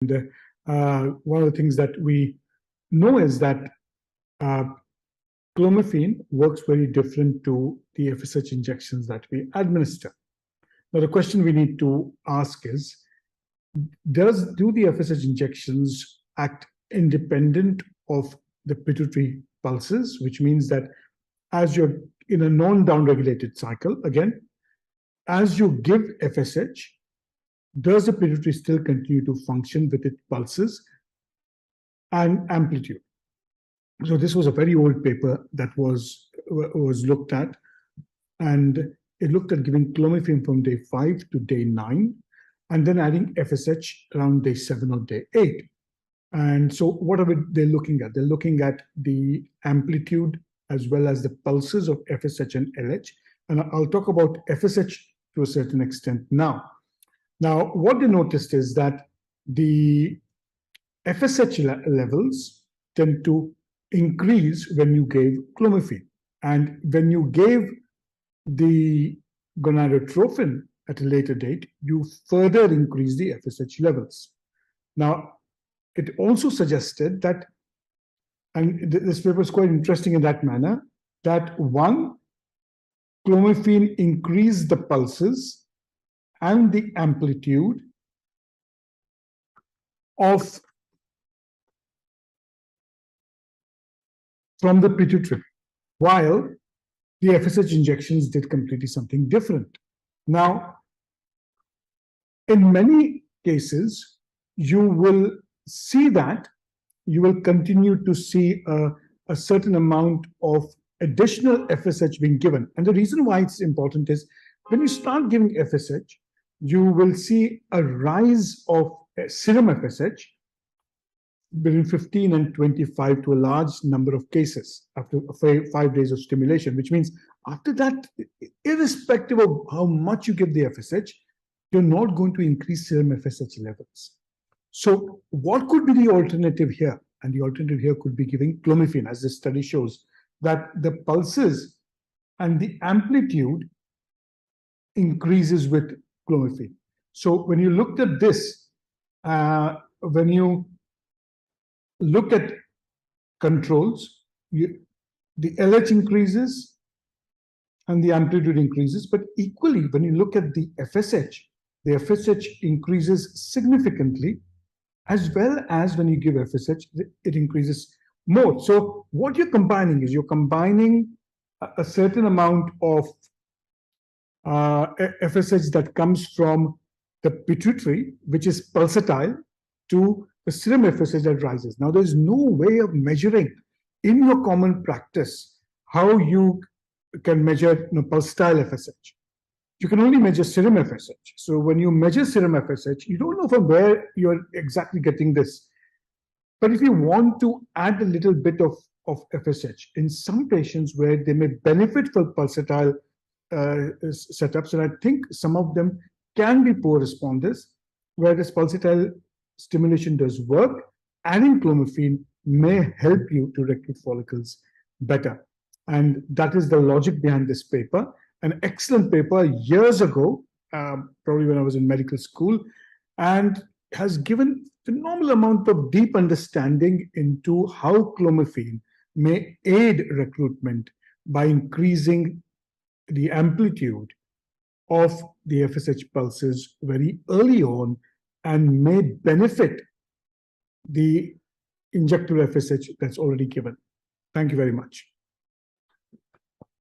One of the things that we know is that clomiphene works very different to the FSH injections that we administer. Now, the question we need to ask is, do the FSH injections act independent of the pituitary pulses, which means that as you're in a non-downregulated cycle, again, as you give FSH, does the pituitary still continue to function with its pulses and amplitude? So this was a very old paper that was looked at, and it looked at giving clomiphene from day 5 to day 9, and then adding FSH around day 7 or day 8. And so what are they looking at? They're looking at the amplitude as well as the pulses of FSH and LH. And I'll talk about FSH to a certain extent now. Now, what they noticed is that the FSH levels tend to increase when you gave clomiphene. And when you gave the gonadotrophin at a later date, you further increase the FSH levels. Now, it also suggested that, and this paper is quite interesting in that manner, that one, clomiphene increased the pulses and the amplitude from the pituitary, while the FSH injections did completely something different. Now, in many cases, you will see that you will continue to see a certain amount of additional FSH being given. And the reason why it's important is when you start giving FSH, you will see a rise of serum FSH between 15 and 25 to a large number of cases after 5 days of stimulation, which means after that, irrespective of how much you give the FSH, you're not going to increase serum FSH levels. So what could be the alternative here? And the alternative here could be giving clomiphene, as this study shows, that the pulses and the amplitude increases with clomiphene. So when you looked at this, when you look at controls, the LH increases and the amplitude increases, but equally, when you look at the FSH increases significantly, as well as when you give FSH, it increases more. So what you're combining is you're combining a certain amount of FSH that comes from the pituitary, which is pulsatile, to the serum FSH that rises. Now, there's no way of measuring in your common practice how you can measure pulsatile FSH. You can only measure serum FSH. So when you measure serum FSH, you don't know from where you're exactly getting this. But if you want to add a little bit of FSH in some patients where they may benefit from pulsatile setups, and I think some of them can be poor responders, where this pulsatile stimulation does work, adding clomiphene may help you to recruit follicles better. And that is the logic behind this paper. An excellent paper years ago, probably when I was in medical school, and has given phenomenal amount of deep understanding into how clomiphene may aid recruitment by increasing the amplitude of the FSH pulses very early on, and may benefit the injectable FSH that's already given. Thank you very much.